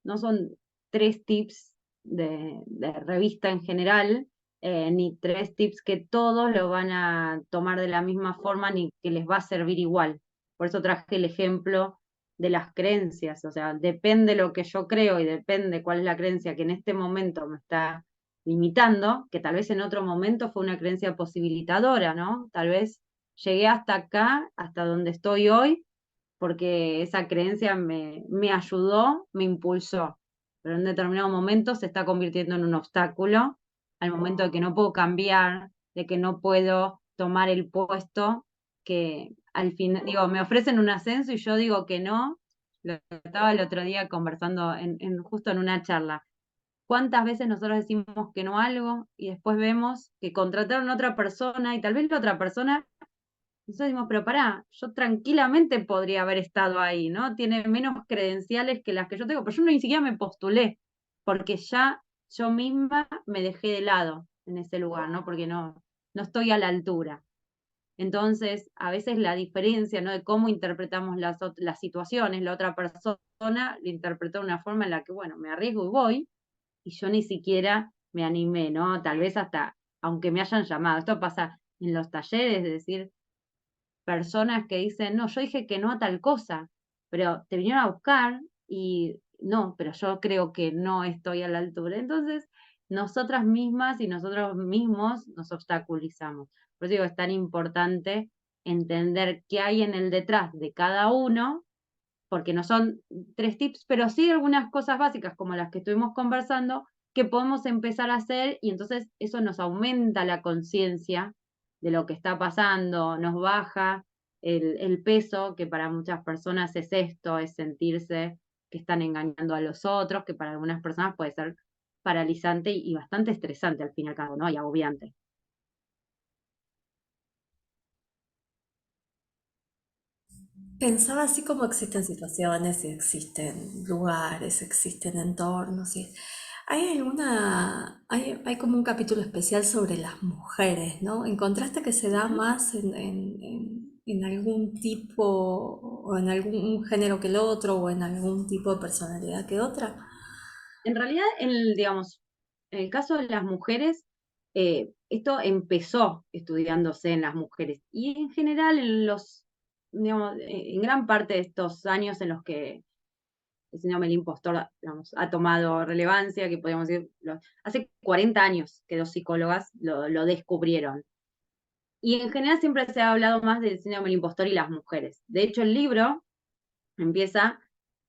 [SPEAKER 2] no son 3 tips de revista en general, ni 3 tips que todos lo van a tomar de la misma forma, ni que les va a servir igual. Por eso traje el ejemplo de las creencias, o sea, depende lo que yo creo y depende cuál es la creencia que en este momento me está limitando, que tal vez en otro momento fue una creencia posibilitadora, ¿no? Tal vez llegué hasta acá, hasta donde estoy hoy, porque esa creencia me ayudó, me impulsó, pero en determinado momento se está convirtiendo en un obstáculo al momento de que no puedo cambiar, de que no puedo tomar el puesto, que al final, digo, me ofrecen un ascenso y yo digo que no. Lo estaba el otro día conversando justo en una charla. ¿Cuántas veces nosotros decimos que no a algo y después vemos que contrataron a otra persona y tal vez la otra persona, nosotros decimos, pero pará, yo tranquilamente podría haber estado ahí, ¿no? Tiene menos credenciales que las que yo tengo, pero yo ni siquiera me postulé, porque ya yo misma me dejé de lado en ese lugar, ¿no? Porque no estoy a la altura. Entonces, a veces la diferencia, ¿no? De cómo interpretamos las situaciones, la otra persona la interpretó de una forma en la que, bueno, me arriesgo y voy, y yo ni siquiera me animé, ¿no? Tal vez hasta, aunque me hayan llamado, esto pasa en los talleres, es decir, personas que dicen, no, yo dije que no a tal cosa, pero te vinieron a buscar y no, pero yo creo que no estoy a la altura. Entonces, nosotras mismas y nosotros mismos nos obstaculizamos. Por eso digo, es tan importante entender qué hay en el detrás de cada uno, porque no son 3 tips, pero sí algunas cosas básicas como las que estuvimos conversando, que podemos empezar a hacer y entonces eso nos aumenta la conciencia de lo que está pasando, nos baja el peso, que para muchas personas es esto, es sentirse que están engañando a los otros, que para algunas personas puede ser paralizante y bastante estresante al fin y al cabo, ¿no? Y agobiante.
[SPEAKER 1] Pensaba así como existen situaciones y existen lugares, existen entornos. Hay como un capítulo especial sobre las mujeres, ¿no? ¿Encontraste que se da
[SPEAKER 2] Ujú.
[SPEAKER 1] más en algún tipo o en algún un género que el otro o en algún tipo de personalidad que otra?
[SPEAKER 2] En realidad, digamos, en el caso de las mujeres, esto empezó estudiándose en las mujeres y en general digamos, en gran parte de estos años en los que el síndrome del impostor, digamos, ha tomado relevancia, que podríamos decir, hace 40 años que 2 psicólogas lo descubrieron. Y en general siempre se ha hablado más del síndrome del impostor y las mujeres. De hecho, el libro empieza,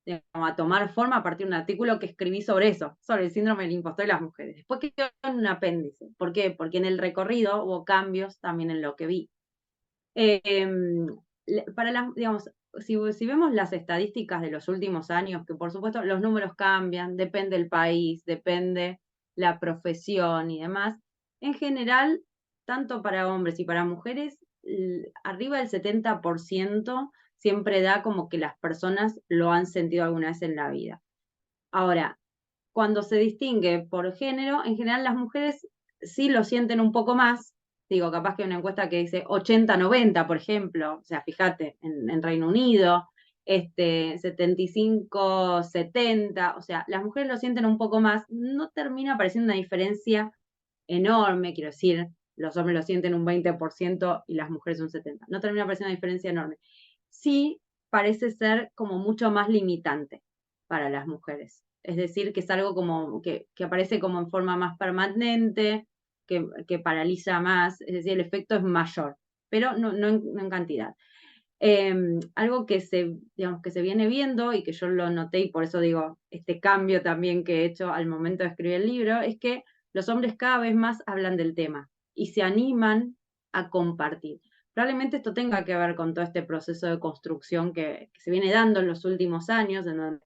[SPEAKER 2] digamos, a tomar forma a partir de un artículo que escribí sobre eso, sobre el síndrome del impostor y las mujeres. Después quedó en un apéndice. ¿Por qué? Porque en el recorrido hubo cambios también en lo que vi. Eh, para las, digamos, si vemos las estadísticas de los últimos años, que por supuesto los números cambian, depende del país, depende la profesión y demás, en general, tanto para hombres y para mujeres, arriba del 70% siempre da como que las personas lo han sentido alguna vez en la vida. Ahora, cuando se distingue por género, en general las mujeres sí lo sienten un poco más. Digo, capaz que una encuesta que dice 80-90, por ejemplo, o sea, fíjate, en Reino Unido, 75-70, o sea, las mujeres lo sienten un poco más, no termina apareciendo una diferencia enorme, quiero decir, los hombres lo sienten un 20% y las mujeres un 70%, no termina apareciendo una diferencia enorme. Sí parece ser como mucho más limitante para las mujeres. Es decir, que es algo como que aparece como en forma más permanente, que paraliza más, es decir, el efecto es mayor, pero no en cantidad. Algo digamos, que se viene viendo y que yo lo noté y por eso digo, este cambio también que he hecho al momento de escribir el libro, es que los hombres cada vez más hablan del tema y se animan a compartir. Probablemente esto tenga que ver con todo este proceso de construcción que se viene dando en los últimos años, en donde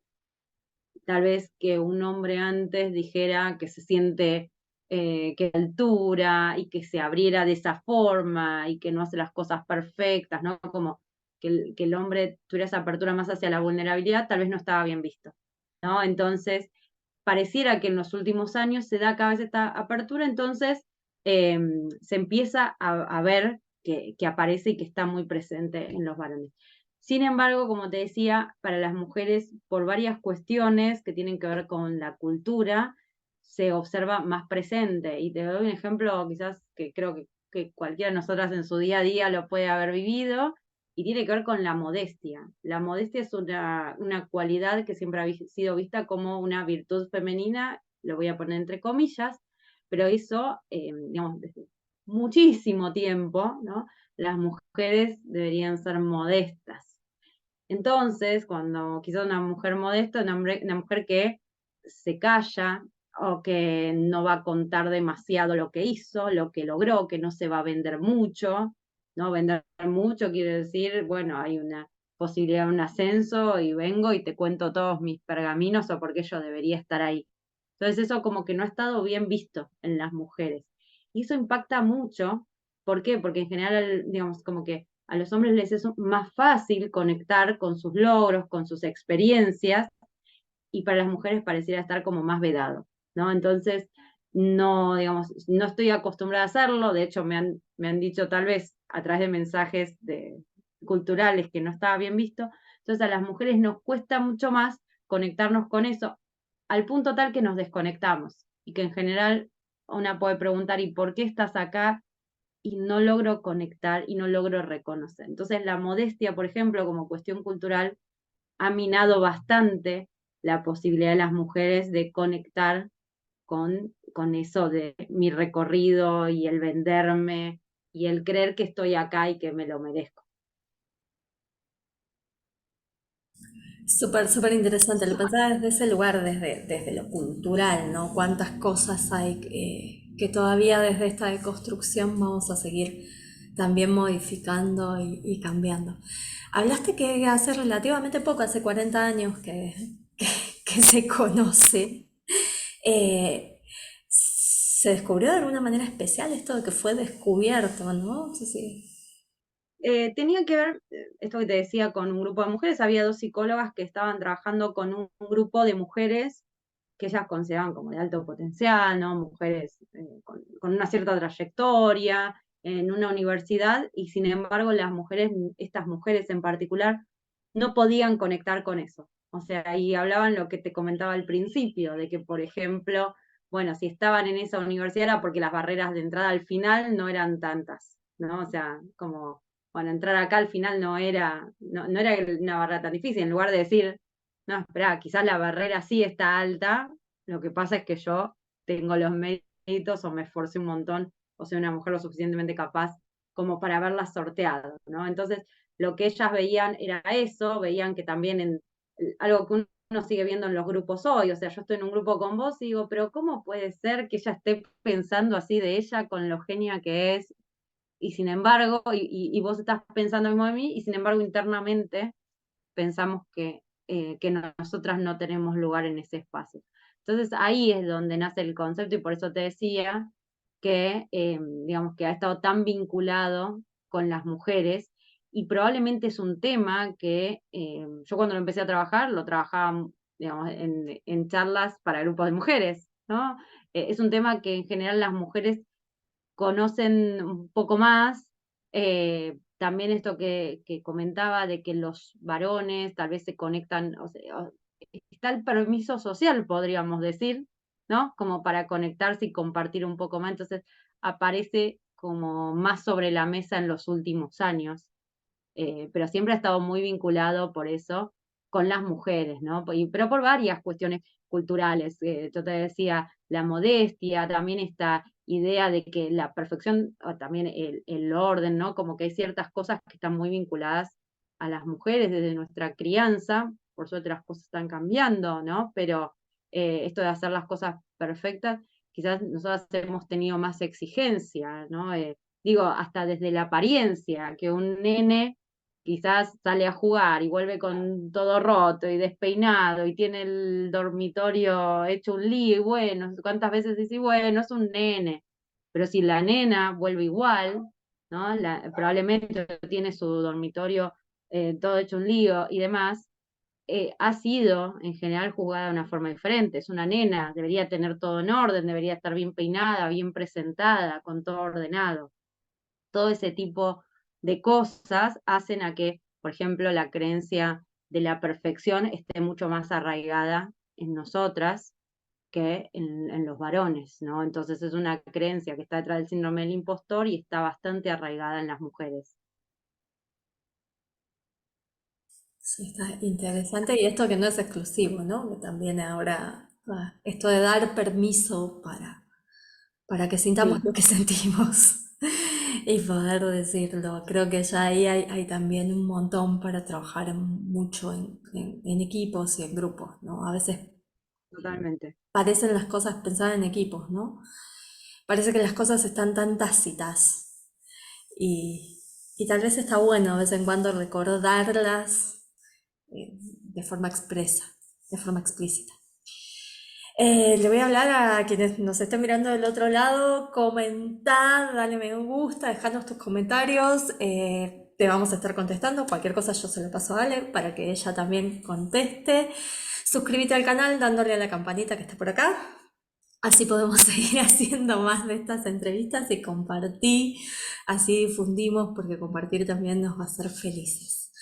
[SPEAKER 2] tal vez que un hombre antes dijera que se siente que a altura y que se abriera de esa forma y que no hace las cosas perfectas, ¿no? Como que el hombre tuviera esa apertura más hacia la vulnerabilidad, tal vez no estaba bien visto, ¿no? Entonces, pareciera que en los últimos años se da cada vez esta apertura, entonces eh, se empieza a ver que aparece y que está muy presente en los varones. Sin embargo, como te decía, para las mujeres, por varias cuestiones que tienen que ver con la cultura, se observa más presente. Y te doy un ejemplo, quizás que creo que cualquiera de nosotras en su día a día lo puede haber vivido, y tiene que ver con la modestia. La modestia es una cualidad que siempre ha sido vista como una virtud femenina, lo voy a poner entre comillas, pero eso, digamos, desde muchísimo tiempo, ¿no? Las mujeres deberían ser modestas. Entonces, cuando quizás una mujer modesta, una mujer que se calla o que no va a contar demasiado lo que hizo, lo que logró, que no se va a vender mucho, ¿no? Vender mucho quiere decir, bueno, hay una posibilidad de un ascenso y vengo y te cuento todos mis pergaminos o por qué yo debería estar ahí. Entonces eso como que no ha estado bien visto en las mujeres. Y eso impacta mucho. ¿Por qué? Porque en general, digamos, como que a los hombres les es más fácil conectar con sus logros, con sus experiencias, y para las mujeres pareciera estar como más vedado, ¿no? Entonces, no, digamos, no estoy acostumbrada a hacerlo, de hecho me han dicho tal vez a través de mensajes culturales que no estaba bien visto, entonces a las mujeres nos cuesta mucho más conectarnos con eso, al punto tal que nos desconectamos, y que en general una puede preguntar, ¿y por qué estás acá? Y no logro conectar y no logro reconocer. Entonces la modestia, por ejemplo, como cuestión cultural, ha minado bastante la posibilidad de las mujeres de conectar con eso de mi recorrido y el venderme y el creer que estoy acá y que me lo merezco.
[SPEAKER 1] Súper, súper interesante. Lo pensaba desde ese lugar, desde lo cultural, ¿no? Cuántas cosas hay que todavía desde esta deconstrucción vamos a seguir también modificando y cambiando. Hablaste que hace relativamente poco, hace 40 años que, que se conoce. ¿Se descubrió de alguna manera especial esto de que fue descubierto, ¿no? Sí, sí.
[SPEAKER 2] Tenía que ver, esto que te decía, con un grupo de mujeres. Había dos psicólogas que estaban trabajando con un grupo de mujeres que ellas consideraban como de alto potencial, ¿no? Mujeres con una cierta trayectoria en una universidad, y sin embargo las mujeres, estas mujeres en particular, no podían conectar con eso. O sea, y hablaban lo que te comentaba al principio, de que, por ejemplo, bueno, si estaban en esa universidad era porque las barreras de entrada al final no eran tantas, ¿no? O sea, como, bueno, entrar acá al final no era una barrera tan difícil, en lugar de decir, no, espera, quizás la barrera sí está alta, lo que pasa es que yo tengo los méritos o me esforcé un montón o soy una mujer lo suficientemente capaz como para haberla sorteado, ¿no? Entonces, lo que ellas veían era eso, veían que también algo que uno sigue viendo en los grupos hoy, o sea, yo estoy en un grupo con vos y digo, pero ¿cómo puede ser que ella esté pensando así de ella con lo genia que es? Y sin embargo, y vos estás pensando lo mismo de mí, y sin embargo internamente pensamos que nosotras no tenemos lugar en ese espacio. Entonces ahí es donde nace el concepto, y por eso te decía que, digamos, que ha estado tan vinculado con las mujeres, y probablemente es un tema que yo cuando lo empecé a trabajar, lo trabajaba, digamos, en charlas para grupos de mujeres, ¿no? Es un tema que en general las mujeres conocen un poco más. También esto que comentaba de que los varones tal vez se conectan, o sea, está el permiso social, podríamos decir, ¿no? Como para conectarse y compartir un poco más. Entonces aparece como más sobre la mesa en los últimos años, pero siempre ha estado muy vinculado por eso con las mujeres, ¿no? Pero por varias cuestiones culturales. Yo te decía, la modestia, también esta idea de que la perfección, o también el orden, ¿no? Como que hay ciertas cosas que están muy vinculadas a las mujeres desde nuestra crianza. Por suerte las cosas están cambiando, ¿no? Pero esto de hacer las cosas perfectas, quizás nosotros hemos tenido más exigencia, ¿no? Digo, hasta desde la apariencia, que un nene quizás sale a jugar y vuelve con todo roto y despeinado y tiene el dormitorio hecho un lío, y bueno, cuántas veces dice, bueno, es un nene, pero si la nena vuelve igual, ¿no? Probablemente tiene su dormitorio todo hecho un lío y demás, ha sido en general juzgada de una forma diferente. Es una nena, debería tener todo en orden, debería estar bien peinada, bien presentada, con todo ordenado. Todo ese tipo de cosas hacen a que, por ejemplo, la creencia de la perfección esté mucho más arraigada en nosotras que en los varones, ¿no? Entonces es una creencia que está detrás del síndrome del impostor y está bastante arraigada en las mujeres.
[SPEAKER 1] Sí, está interesante y esto que no es exclusivo, ¿no? Que también ahora, esto de dar permiso para que sintamos
[SPEAKER 2] Sí,
[SPEAKER 1] lo que sentimos y poder decirlo. Creo que ya ahí hay también un montón para trabajar mucho en equipos y en grupos, ¿no? A veces
[SPEAKER 2] totalmente.
[SPEAKER 1] parecen las cosas pensar en equipos, ¿no? Parece que las cosas están tan tácitas y tal vez está bueno de vez en cuando recordarlas de forma expresa, de forma explícita. Le voy a hablar a quienes nos estén mirando del otro lado, comentar, dale me gusta, dejarnos tus comentarios, te vamos a estar contestando, cualquier cosa yo se lo paso a Ale para que ella también conteste. Suscríbete al canal dándole a la campanita que está por acá, así podemos seguir haciendo más de estas entrevistas y compartir, así difundimos porque compartir también nos va a hacer felices.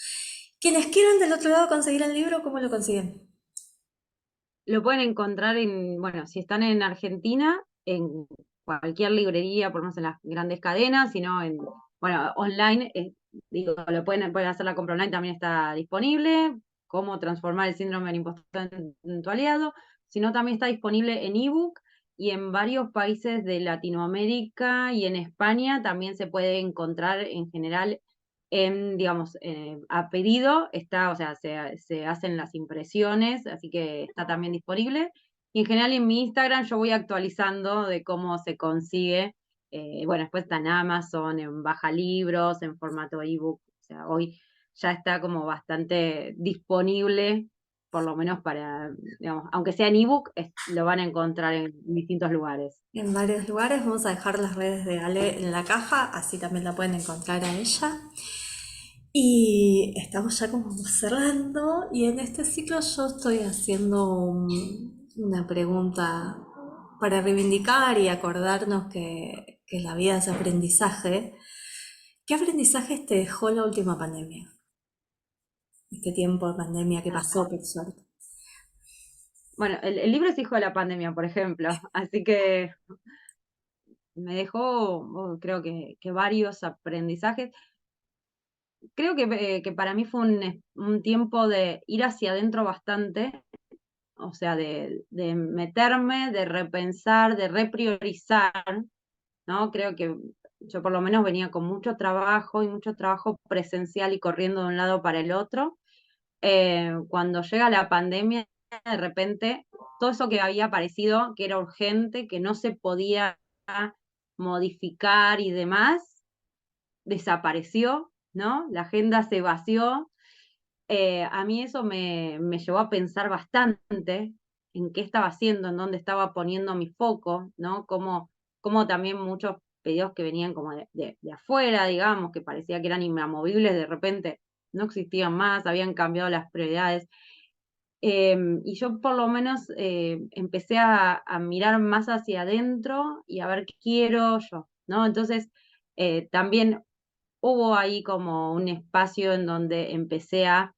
[SPEAKER 1] Quienes quieran del otro lado conseguir el libro, ¿cómo lo consiguen?
[SPEAKER 2] Lo pueden encontrar bueno, si están en Argentina, en cualquier librería, por lo menos en las grandes cadenas, sino bueno, online, digo, pueden hacer la compra online, también está disponible. Cómo transformar el síndrome del impostor en tu aliado, sino también está disponible en ebook y en varios países de Latinoamérica y en España también se puede encontrar en general digamos, a pedido, está, o sea, se hacen las impresiones, así que está también disponible. Y en general en mi Instagram yo voy actualizando de cómo se consigue. Bueno, después está en Amazon, en Baja Libros, en formato ebook. O sea, hoy ya está como bastante disponible, por lo menos para, digamos, aunque sea en ebook, lo van a encontrar en distintos lugares.
[SPEAKER 1] En varios lugares. Vamos a dejar las redes de Ale en la caja, así también la pueden encontrar a ella. Y estamos ya como cerrando, y en este ciclo yo estoy haciendo una pregunta para reivindicar y acordarnos que la vida es aprendizaje. ¿Qué aprendizajes te dejó la última pandemia? Este tiempo de pandemia que
[SPEAKER 2] Ah,
[SPEAKER 1] pasó, por suerte.
[SPEAKER 2] bueno, el libro es hijo de la pandemia, por ejemplo, así que me dejó, creo que varios aprendizajes. Creo que para mí fue un tiempo de ir hacia adentro bastante, o sea, de meterme, de repensar, de repriorizar, ¿no? Creo que yo por lo menos venía con mucho trabajo y mucho trabajo presencial y corriendo de un lado para el otro. Cuando llega la pandemia, de repente, todo eso que había parecido que era urgente, que no se podía modificar y demás, desapareció, ¿no? La agenda se vació. A mí eso me llevó a pensar bastante en qué estaba haciendo, en dónde estaba poniendo mi foco, ¿no? Cómo también muchos pedidos que venían como de afuera, digamos, que parecía que eran inamovibles, de repente no existían más, habían cambiado las prioridades. Y yo por lo menos empecé a mirar más hacia adentro y a ver qué quiero yo, ¿no? Entonces, también hubo ahí como un espacio en donde empecé a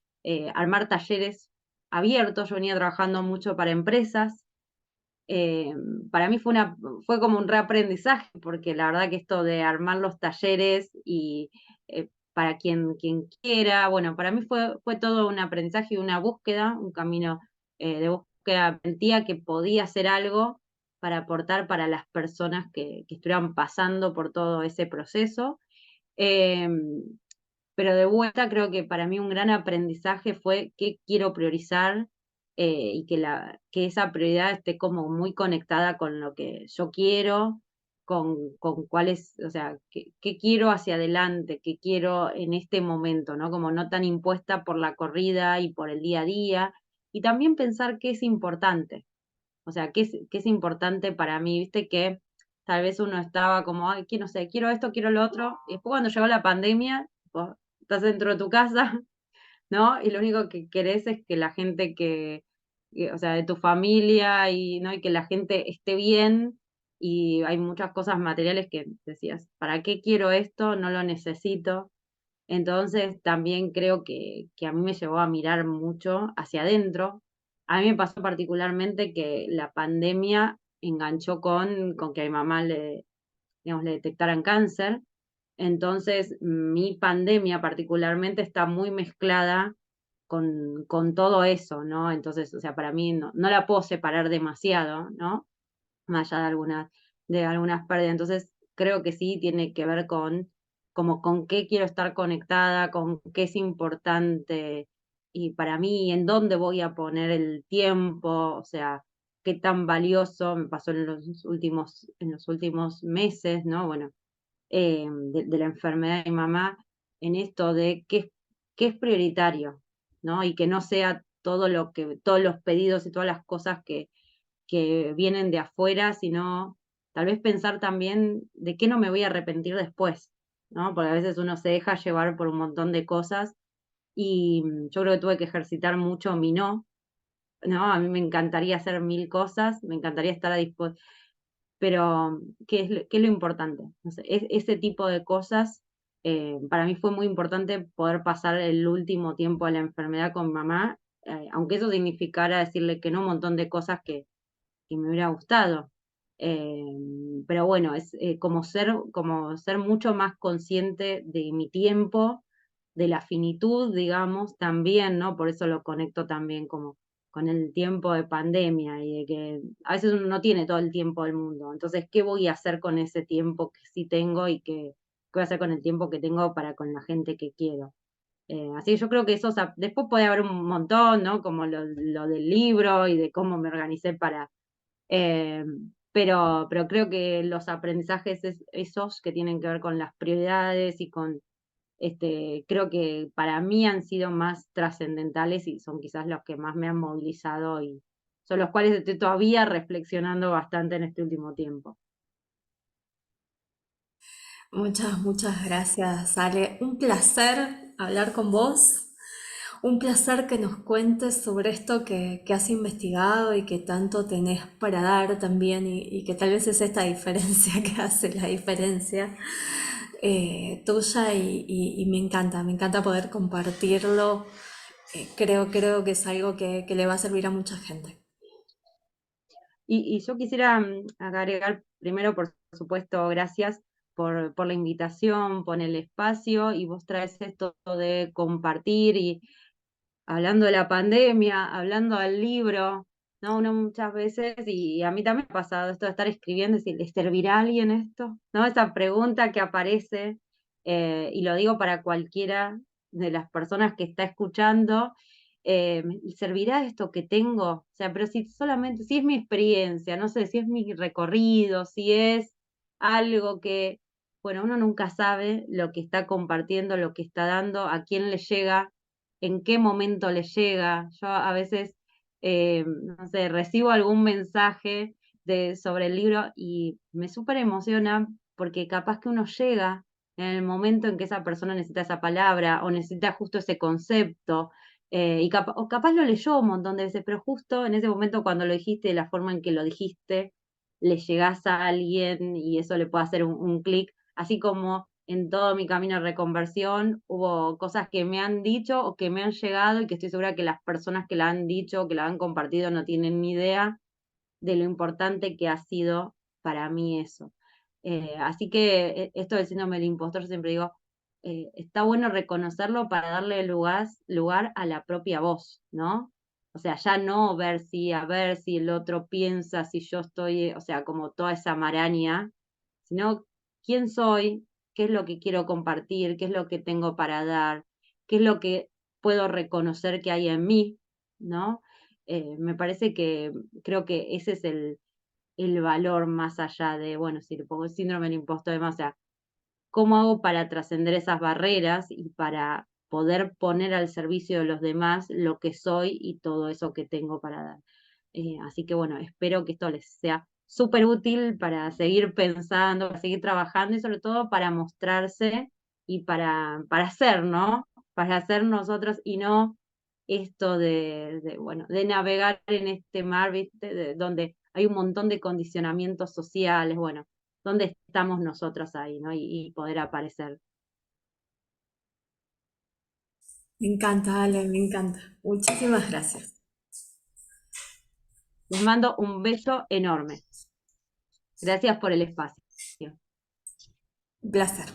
[SPEAKER 2] armar talleres abiertos. Yo venía trabajando mucho para empresas. Eh, para mí fue como un reaprendizaje, porque la verdad que esto de armar los talleres y para quien quiera, bueno, para mí fue todo un aprendizaje y una búsqueda, un camino de búsqueda. Sentía que podía hacer algo para aportar para las personas que estuvieran pasando por todo ese proceso. Em, pero de vuelta creo que para mí un gran aprendizaje fue qué quiero priorizar, y que esa prioridad esté como muy conectada con lo que yo quiero, con cuál es, o sea, qué quiero hacia adelante, qué quiero en este momento, ¿no? Como no tan impuesta por la corrida y por el día a día. Y también pensar qué es importante, o sea, qué es importante para mí, viste que tal vez uno estaba como, ay, que no sé, quiero esto, quiero lo otro, y después cuando llegó la pandemia, vos estás dentro de tu casa, ¿no? Y lo único que querés es que la gente o sea, de tu familia y, ¿no? Y que la gente esté bien, y hay muchas cosas materiales que decías, ¿para qué quiero esto? No lo necesito. Entonces, también creo que a mí me llevó a mirar mucho hacia adentro. A mí me pasó particularmente que la pandemia enganchó con que a mi mamá digamos, le detectaran cáncer. Entonces, mi pandemia particularmente está muy mezclada con todo eso, ¿no? Entonces, o sea, para mí no la puedo separar demasiado, ¿no? Más allá de algunas pérdidas. Entonces, creo que sí tiene que ver como con qué quiero estar conectada, con qué es importante y para mí, en dónde voy a poner el tiempo, o sea, qué tan valioso me pasó en los últimos meses, ¿no? Bueno, de la enfermedad de mi mamá, en esto de qué es prioritario, ¿no? Y que no sea todos los pedidos y todas las cosas que vienen de afuera, sino tal vez pensar también de qué no me voy a arrepentir después, ¿no? Porque a veces uno se deja llevar por un montón de cosas y yo creo que tuve que ejercitar mucho mi no, ¿no? A mí me encantaría hacer mil cosas, me encantaría estar a disposición, pero ¿qué es lo importante? No sé, ese tipo de cosas, para mí fue muy importante poder pasar el último tiempo de la enfermedad con mamá, aunque eso significara decirle que no a un montón de cosas que me hubiera gustado. Pero bueno, es como ser mucho más consciente de mi tiempo, de la finitud, digamos, también, ¿no? Por eso lo conecto también como con el tiempo de pandemia y de que a veces uno no tiene todo el tiempo del mundo. Entonces, ¿qué voy a hacer con ese tiempo que sí tengo y qué voy a hacer con el tiempo que tengo para con la gente que quiero? Así que yo creo que eso, o sea, después puede haber un montón, ¿no? Como lo del libro y de cómo me organicé para eh, pero creo que los aprendizajes esos que tienen que ver con las prioridades y con, creo que para mí han sido más trascendentales y son quizás los que más me han movilizado y son los cuales estoy todavía reflexionando bastante en este último tiempo.
[SPEAKER 1] Muchas, muchas gracias, Ale. Un placer hablar con vos. Un placer que nos cuentes sobre esto que has investigado y que tanto tenés para dar también y que tal vez es esta diferencia que hace la diferencia tuya y me encanta poder compartirlo. Creo que es algo que le va a servir a mucha gente.
[SPEAKER 2] Y yo quisiera agregar primero, por supuesto, gracias por la invitación, por el espacio y vos traes esto de compartir y hablando de la pandemia, hablando del libro, ¿no? Uno muchas veces, y a mí también me ha pasado esto de estar escribiendo y decir, ¿le servirá a alguien esto? ¿No? Esa pregunta que aparece, y lo digo para cualquiera de las personas que está escuchando, ¿servirá esto que tengo? O sea, pero si solamente, si es mi experiencia, no sé, si es mi recorrido, si es algo que, bueno, uno nunca sabe lo que está compartiendo, lo que está dando, a quién le llega, en qué momento le llega. Yo a veces, no sé, recibo algún mensaje sobre el libro y me súper emociona porque capaz que uno llega en el momento en que esa persona necesita esa palabra o necesita justo ese concepto. O capaz lo leyó un montón de veces, pero justo en ese momento cuando lo dijiste, de la forma en que lo dijiste, le llegás a alguien y eso le puede hacer un clic, así como en todo mi camino de reconversión hubo cosas que me han dicho o que me han llegado y que estoy segura que las personas que la han dicho o que la han compartido no tienen ni idea de lo importante que ha sido para mí eso. Así que esto del síndrome del impostor, yo siempre digo, está bueno reconocerlo para darle lugar a la propia voz, ¿no? O sea, ya no ver si, a ver si el otro piensa, si yo estoy, o sea, como toda esa maraña, sino quién soy, qué es lo que quiero compartir, qué es lo que tengo para dar, qué es lo que puedo reconocer que hay en mí, ¿no? Me parece que creo que ese es el valor más allá de, bueno, si le pongo el síndrome del impostor, además, o sea, ¿cómo hago para trascender esas barreras y para poder poner al servicio de los demás lo que soy y todo eso que tengo para dar? Así que bueno, espero que esto les sea súper útil para seguir pensando, para seguir trabajando y sobre todo para mostrarse y para ser, ¿no? Para ser nosotros y no esto bueno, de navegar en este mar, ¿viste? Donde hay un montón de condicionamientos sociales, bueno, ¿dónde estamos nosotros ahí, ¿no? Y poder aparecer.
[SPEAKER 1] Me encanta, Ale, me encanta. Muchísimas gracias.
[SPEAKER 2] Les mando un beso enorme. Gracias por el espacio.
[SPEAKER 1] Un placer.